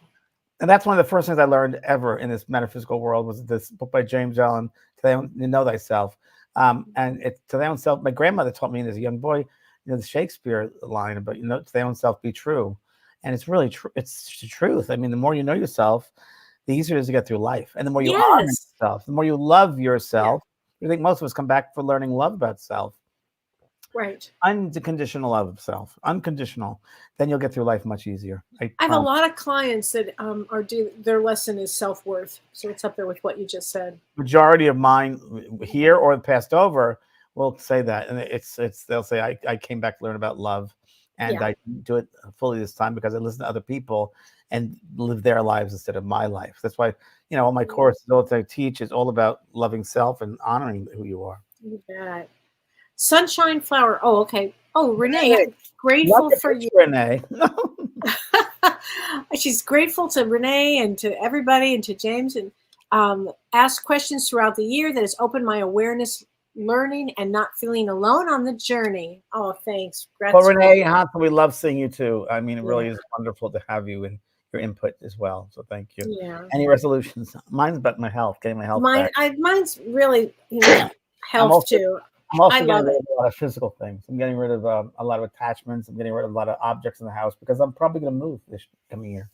And that's one of the first things I learned ever in this metaphysical world was this book by James Allen, To Know Thyself. And it's to thy own self. My grandmother taught me as a young boy, the Shakespeare line about, to thy own self be true. And it's really true. It's the truth. I mean, the more you know yourself, the easier it is to get through life. And the more you honor yourself, the more you love yourself. I think most of us come back for learning love about self. Right. Unconditional love of self. Unconditional. Then you'll get through life much easier. I have a lot of clients that their lesson is self-worth. So it's up there with what you just said. Majority of mine here or passed over will say that. And they'll say, I came back to learn about love. And I do it fully this time because I listen to other people and live their lives instead of my life. That's why, all my courses, all that I teach is all about loving self and honoring who you are. You bet. Sunshine Flower. Oh, okay. Oh, Renee, I'm grateful for you. Renee. She's grateful to Renee and to everybody and to James, and ask questions throughout the year that has opened my awareness, learning and not feeling alone on the journey. Oh, thanks. Well, Renee, we love seeing you too. I mean, it really is wonderful to have you and your input as well. So thank you. Yeah. Any resolutions? Mine's about my health, getting my health back. Mine's really health too. I'm also getting rid of a lot of physical things. I'm getting rid of a lot of attachments. I'm getting rid of a lot of objects in the house because I'm probably going to move this coming year.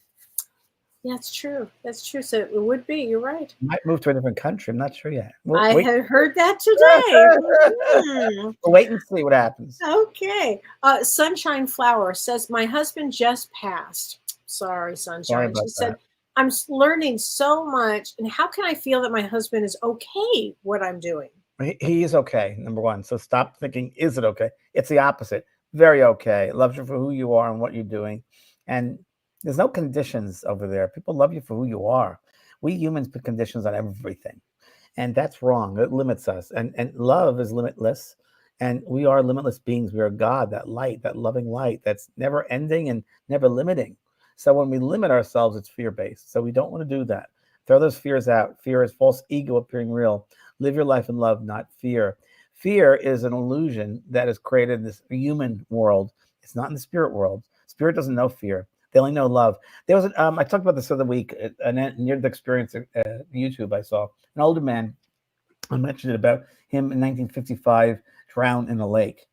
Yeah, that's true. That's true. So it would be. You're right. I might move to a different country. I'm not sure yet. I have heard that today. We'll wait and see what happens. Okay. Sunshine Flower says, my husband just passed. Sorry, Sunshine. She said, I'm learning so much. And how can I feel that my husband is okay what I'm doing? He is okay, number one. So stop thinking, is it okay? It's the opposite. Very okay. Loves you for who you are and what you're doing. And there's no conditions over there. People love you for who you are. We humans put conditions on everything. And that's wrong. It limits us. And love is limitless. And we are limitless beings. We are God, that light, that loving light that's never ending and never limiting. So when we limit ourselves, it's fear-based. So we don't want to do that. Throw those fears out. Fear is false ego appearing real. Live your life in love, not fear. Fear is an illusion that is created in this human world. It's not in the spirit world. Spirit doesn't know fear. They only know love. There was I talked about this the other week, a near-death experience at YouTube I saw. An older man, I mentioned it about him in 1955, drowned in a lake.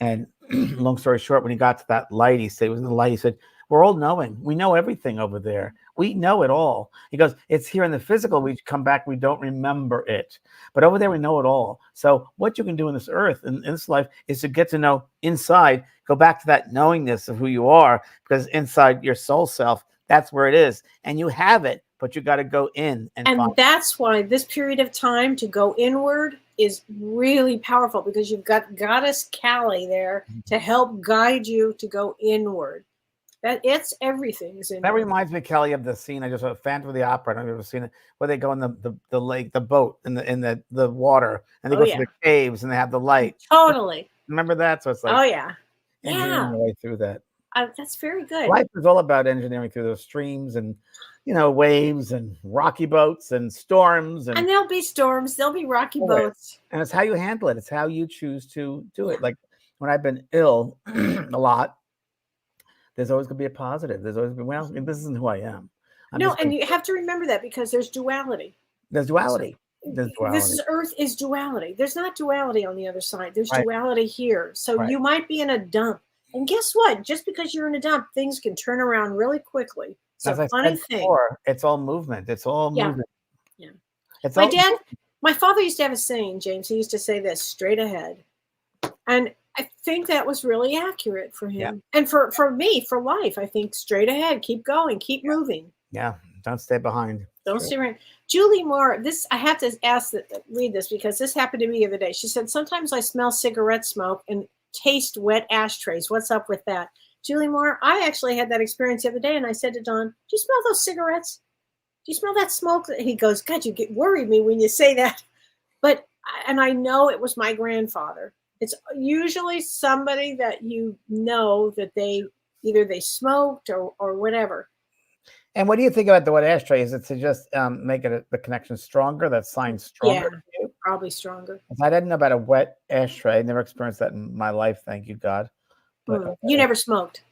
And long story short, when he got to that light, he said, it was the light. He said, we're all knowing. We know everything over there. We know it all. He goes, it's here in the physical. We come back, we don't remember it. But over there, we know it all. So what you can do in this earth, in this life, is to get to know inside, go back to that knowingness of who you are, because inside your soul self, that's where it is. And you have it, but you got to go in and find it. That's why this period of time to go inward is really powerful, because you've got Goddess Kali there to help guide you to go inward. That it's everything. That reminds me, Kelly, of the scene I just saw, Phantom of the Opera. I don't know if you've ever seen it, where they go in the lake, the boat, in the water, and they go through the caves, and they have the light. Totally. Remember that? So it's like, oh yeah, engineering the way through that. That's very good. Life is all about engineering through those streams and, waves and rocky boats and storms. And there'll be storms. There'll be rocky boats. And it's how you handle it. It's how you choose to do it. Like when I've been ill a lot, there's always going to be a positive. There's always been, well, this isn't who I am. And you have to remember that, because there's duality. There's duality. This earth is duality. There's not duality on the other side. There's duality here. So you might be in a dump. And guess what? Just because you're in a dump, things can turn around really quickly. So as I funny said thing. Before, it's all movement. It's all movement. Yeah. My father used to have a saying, James. He used to say this: straight ahead. And I think that was really accurate for him. Yeah. And for me, for life, I think straight ahead, keep going, keep moving. Yeah. Don't stay behind. Don't stay around. Julie Moore, I have to read this, because this happened to me the other day. She said, sometimes I smell cigarette smoke and taste wet ashtrays. What's up with that? Julie Moore, I actually had that experience the other day, and I said to Don, do you smell those cigarettes? Do you smell that smoke? He goes, God, you worried me when you say that. And I know it was my grandfather. It's usually somebody that that they either smoked or whatever. And what do you think about the wet ashtray? Is it to just make the connection stronger? That sign stronger? Yeah, probably stronger. I didn't know about a wet ashtray. I never experienced that in my life. Thank you, God. But, you never smoked?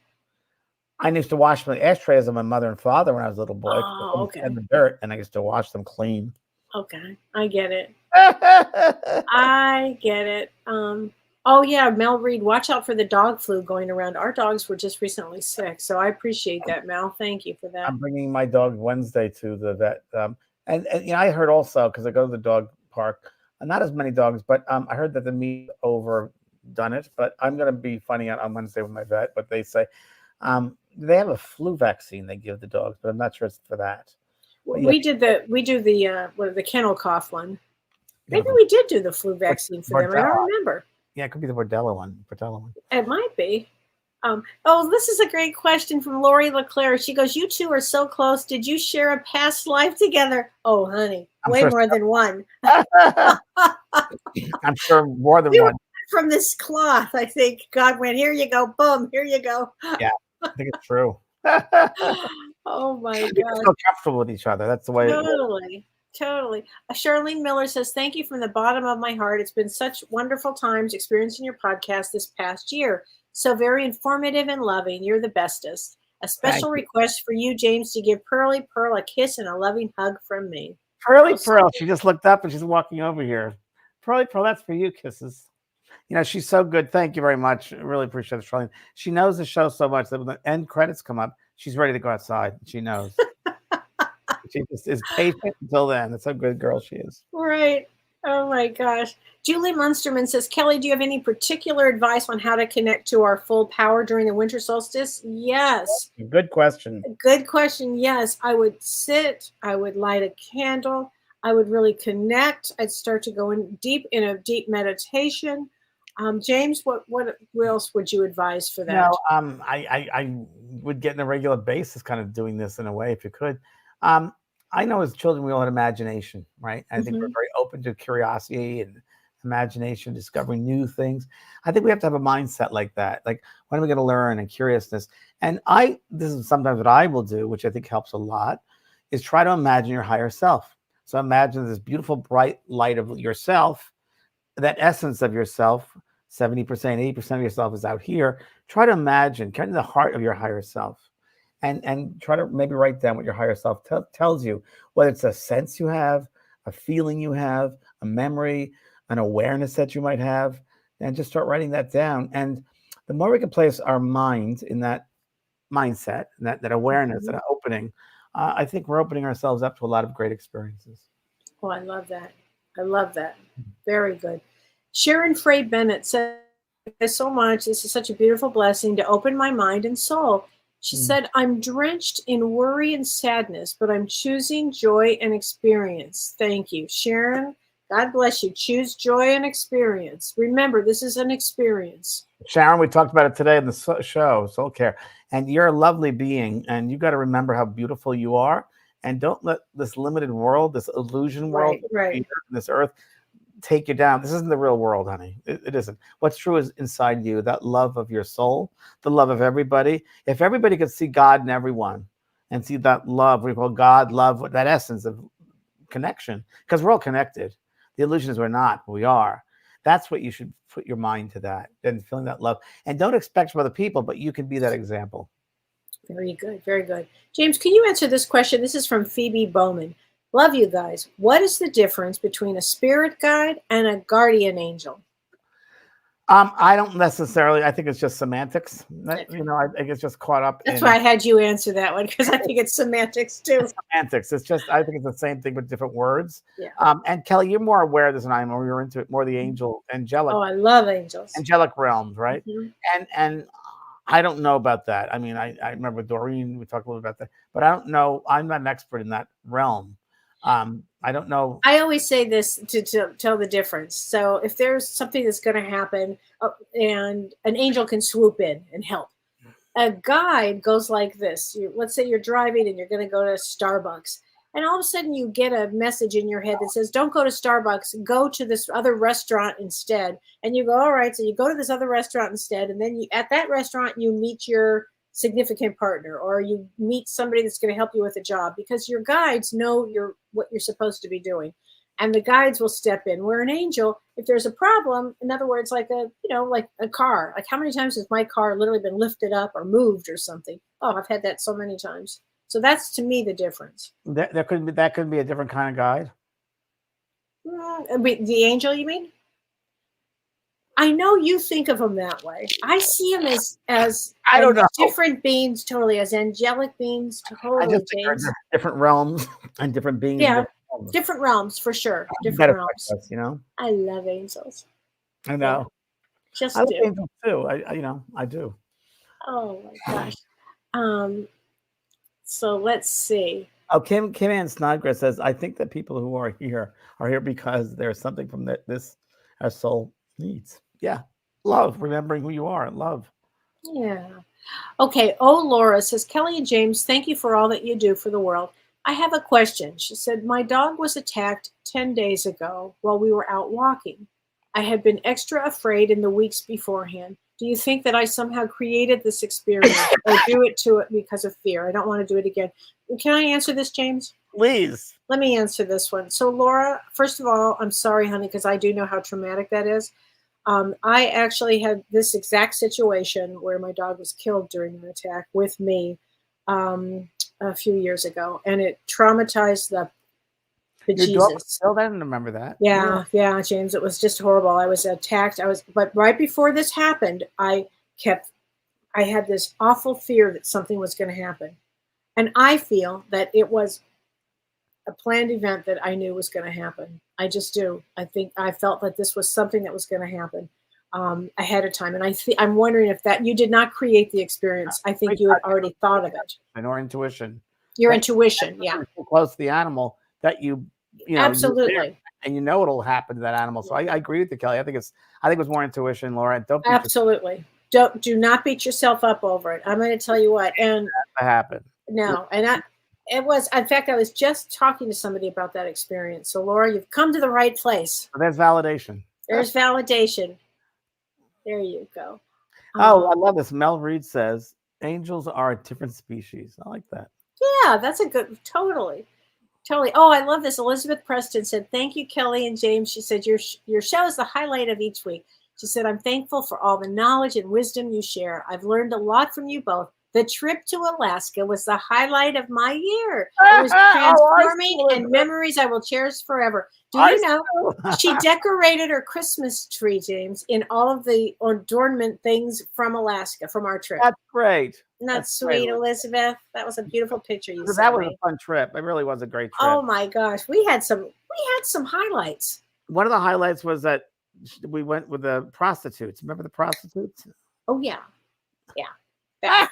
I used to wash my ashtrays of my mother and father when I was a little boy. Oh, okay. In the dirt, and I used to wash them clean. Okay, I get it. I get it. Oh yeah, Mel Reed, watch out for the dog flu going around. Our dogs were just recently sick, so I appreciate that, Mel. Thank you for that. I'm bringing my dog Wednesday to the vet, and I heard also, because I go to the dog park, not as many dogs, but I heard that the meat overdone it. But I'm going to be finding out on Wednesday with my vet. But they say they have a flu vaccine they give the dogs, but I'm not sure it's for that. We do the kennel cough one. Maybe we did do the flu vaccine for them. I don't remember. Yeah, it could be the Bordella one. It might be. This is a great question from Lori LeClaire. She goes, you two are so close. Did you share a past life together? Oh, honey, way more than one. I'm sure more than one. From this cloth, I think God went, here you go, boom, here you go. Yeah, I think it's true. Oh my God. We're so comfortable with each other. That's the way. Totally. Charlene Miller says, thank you from the bottom of my heart. It's been such wonderful times experiencing your podcast this past year. So very informative and loving. You're the bestest. A special request for you, James, to give Pearly Pearl a kiss and a loving hug from me. Pearly Pearl. She just looked up and she's walking over here. Pearly Pearl, that's for you, kisses. She's so good. Thank you very much. I really appreciate it, Charlene. She knows the show so much that when the end credits come up, she's ready to go outside. She knows. She just is patient until then. That's how good a girl she is. Right. Oh my gosh. Julie Munsterman says, Kelly, do you have any particular advice on how to connect to our full power during the winter solstice? Yes. Good question. Good question. Yes. I would sit. I would light a candle. I would really connect. I'd start to go in a deep meditation. James, what else would you advise for that? I would get in a regular basis kind of doing this in a way if you could. I know as children, we all had imagination, right? I think we're very open to curiosity and imagination, discovering new things. I think we have to have a mindset like that. Like, when are we going to learn, and curiousness? And this is sometimes what I will do, which I think helps a lot, is try to imagine your higher self. So imagine this beautiful, bright light of yourself, that essence of yourself, 70%, 80% of yourself is out here. Try to imagine kind of the heart of your higher self. And try to maybe write down what your higher self tells you, whether it's a sense you have, a feeling you have, a memory, an awareness that you might have. and just start writing that down. And the more we can place our mind in that mindset, that awareness, that opening, I think we're opening ourselves up to a lot of great experiences. Oh, I love that. I love that. Very good. Sharon Frey Bennett said, "Thank you so much. This is such a beautiful blessing to open my mind and soul." She said, "I'm drenched in worry and sadness, but I'm choosing joy and experience." Thank you, Sharon. God bless you. Choose joy and experience. Remember, this is an experience. Sharon, we talked about it today in the show, Soul Care. And you're a lovely being, and you got to remember how beautiful you are. And don't let this limited world, this illusion world, this earth, take you down. This isn't the real world, honey. It isn't. What's true is inside you, that love of your soul, the love of everybody. If everybody could see God in everyone and see that love, we call God love, that essence of connection, because we're all connected. The illusion is we're not, but we are. That's what you should put your mind to, that, and feeling that love. And don't expect from other people, but you can be that example. Very good. Very good. James, can you answer this question? This is from Phoebe Bowman. Love you guys. What is the difference between a spirit guide and a guardian angel? I don't necessarily. I think it's just semantics. You know, I get just caught up. That's why I had you answer that one, because I think it's semantics too. It's semantics. It's just, I think it's the same thing with different words. Yeah. And Kelly, you're more aware of this than I am, or you're into it more, the angelic. Oh, I love angels. Angelic realms, right? Mm-hmm. And I don't know about that. I mean, I remember Doreen, we talked a little about that, but I don't know. I'm not an expert in that realm. I don't know. I always say this to tell the difference. So if there's something that's going to happen and an angel can swoop in and help, a guide goes like this. Let's say you're driving and you're going to go to Starbucks, and all of a sudden you get a message in your head that says, don't go to Starbucks, go to this other restaurant instead. And you go, all right. So you go to this other restaurant instead. And then at that restaurant, you meet your significant partner, or you meet somebody that's going to help you with a job, because your guides know what you're supposed to be doing, and the guides will step in. Where an angel, if there's a problem, in other words, like a car, like how many times has my car literally been lifted up or moved or something? Oh, I've had that so many times. So that's, to me, the difference. That could be a different kind of guide. The angel, you mean? I know you think of them that way. I see them as I don't know, different beings, totally, as angelic beings, totally. I just think they're different realms and different beings. Yeah, different realms for sure. Different realms. Us, you know. I love angels. I know. Yeah. I love angels too. I do. Oh my gosh. So let's see. Oh, Kim Ann Snodgrass says, I think that people who are here because there's something from this our soul needs. Yeah. Love, remembering who you are, love. Yeah. Okay. Oh, Laura says, Kelly and James, thank you for all that you do for the world. I have a question. She said, my dog was attacked 10 days ago while we were out walking. I had been extra afraid in the weeks beforehand. Do you think that I somehow created this experience or do it to it because of fear? I don't want to do it again. Can I answer this, James? Please. Let me answer this one. So, Laura, first of all, I'm sorry, honey, because I do know how traumatic that is. I actually had this exact situation where my dog was killed during an attack with me a few years ago, and it traumatized the bejesus. Your dog was killed? I didn't remember that. Yeah, James, it was just horrible. I was attacked. But right before this happened, I had this awful fear that something was going to happen, and I feel that it was a planned event that I knew was going to happen. I just do. I think I felt that this was something that was going to happen ahead of time. And I'm wondering if that you did not create the experience. I think you had already thought of it. And our intuition. Your intuition, yeah. So close to the animal that you know. Absolutely. And you know it'll happen to that animal. So I agree with you, Kelly. I think it was more intuition, Laura. Absolutely. Do not beat yourself up over it. I'm going to tell you what. And that happened. No, and it was, in fact, I was just talking to somebody about that experience. So, Laura, you've come to the right place. There's validation. There's validation. There you go. Oh, I love this. Mel Reed says, angels are a different species. I like that. Yeah, that's a good, totally. Oh, I love this. Elizabeth Preston said, thank you, Kelly and James. She said, your show is the highlight of each week. She said, I'm thankful for all the knowledge and wisdom you share. I've learned a lot from you both. The trip to Alaska was the highlight of my year. It was transforming and memories I will cherish forever. Do you know she decorated her Christmas tree, James, in all of the adornment things from Alaska, from our trip. That's great. Isn't that sweet, Elizabeth? That was a beautiful picture you sent That was me. a fun trip. It really was a great trip. Oh my gosh, we had some highlights. One of the highlights was that we went with the prostitutes. Remember the prostitutes? Oh yeah. That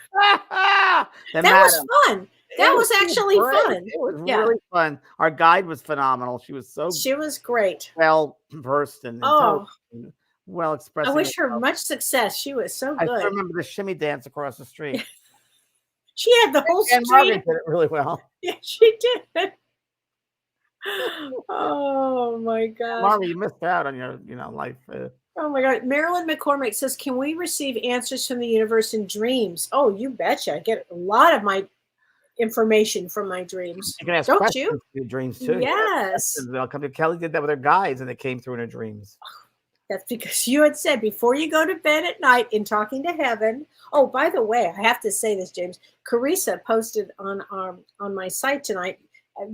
was fun. That was actually fun. It was really fun. Our guide was phenomenal. She was great. Well versed and well expressed. I wish her much success. She was so good. I still remember the shimmy dance across the street. She had the whole street. And Margaret did it really well. Yeah, she did. Oh my God, Margaret, you missed out on your life. Oh my God. Marilyn McCormick says, can we receive answers from the universe in dreams? Oh, you betcha. I get a lot of my information from my dreams. You can ask Don't questions you? in your dreams too. Yes. They'll come to Kelly did that with her guides and they came through in her dreams. That's because you had said before you go to bed at night in Talking to Heaven. Oh, by the way, I have to say this, James. Carissa posted on my site tonight,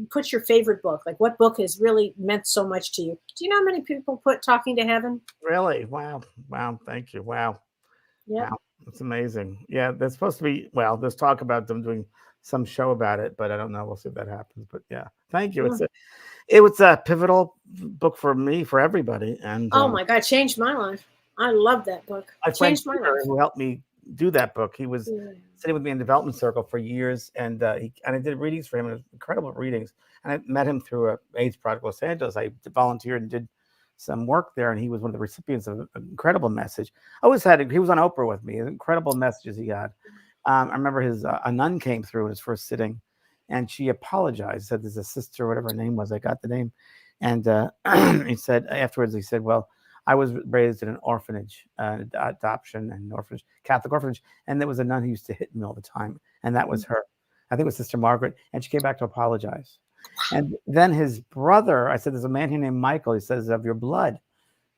put your favorite book. Like what book has really meant so much to you? Do you know how many people put Talking to Heaven? Really? Wow. Thank you. Wow. Yeah. Wow. That's amazing. Yeah. There's supposed to be, there's talk about them doing some show about it, but I don't know. We'll see if that happens. But yeah, thank you. It was a pivotal book for me, for everybody. And oh my God, changed my life. I love that book. It changed my life. Who helped me do that book. He was sitting with me in Development Circle for years, and I did readings for him, and incredible readings. And I met him through a AIDS Project Los Angeles. I volunteered and did some work there, and he was one of the recipients of an incredible message. He was on Oprah with me. Incredible messages he got. I remember a nun came through in his first sitting, and she apologized, said there's a sister, whatever her name was. I got the name. And he said, afterwards, well, I was raised in an orphanage, adoption and orphanage, Catholic orphanage. And there was a nun who used to hit me all the time. And that was her. I think it was Sister Margaret. And she came back to apologize. And then his brother, I said, there's a man here named Michael. He says, of your blood.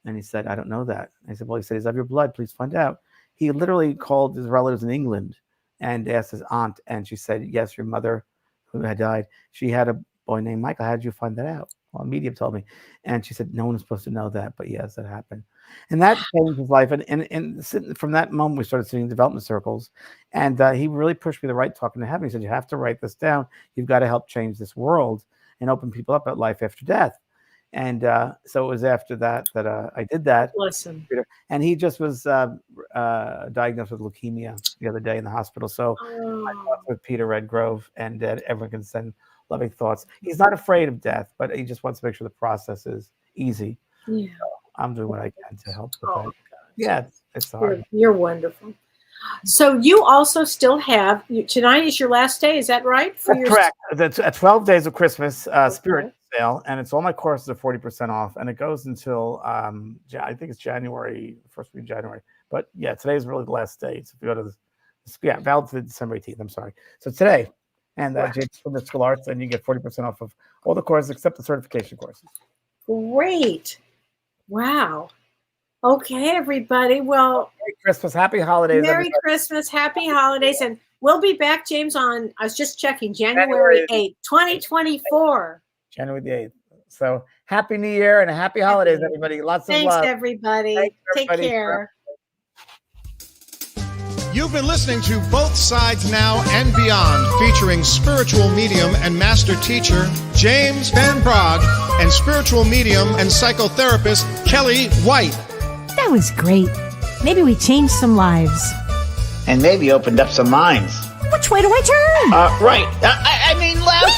And he said, I don't know that. I said, well, he said, he's of your blood. Please find out. He literally called his relatives in England and asked his aunt. And she said, yes, your mother who had died, she had a boy named Michael. How did you find that out? Well, a medium told me. And she said, no one was supposed to know that, but yes, that happened. And that changed his life. And from that moment, we started sitting in development circles. And he really pushed me to write Talking to Heaven. He said, you have to write this down. You've got to help change this world and open people up at life after death. And so it was after that I did that. Listen. And he just was diagnosed with leukemia the other day in the hospital. So I talked with Peter Redgrove, and everyone can send loving thoughts. He's not afraid of death, but he just wants to make sure the process is easy. Yeah. So I'm doing what I can to help with that. Yeah, it's hard. You're wonderful. So you also still have, tonight is your last day, is that right? Correct. That's 12 days of Christmas Spirit sale, and it's all my courses are 40% off, and it goes until I think it's January, first week of January. But yeah, today's really the last day. So if you go to valid to December 18th, I'm sorry. So today, and James from the School Arts, and you get 40% off of all the courses except the certification courses. Great. Wow. Okay, everybody. Well, Merry Christmas, Happy Holidays. Merry Christmas, Happy Holidays. And we'll be back, James, I was just checking, January 8th, 2024. January the 8th. So Happy New Year and Happy Holidays, everybody. Lots of love. Thanks, everybody. Take care. You've been listening to Both Sides Now and Beyond, featuring spiritual medium and master teacher James Van Praagh and spiritual medium and psychotherapist Kelly White. That was great. Maybe we changed some lives. And maybe opened up some minds. Which way do I turn? Right. I mean left.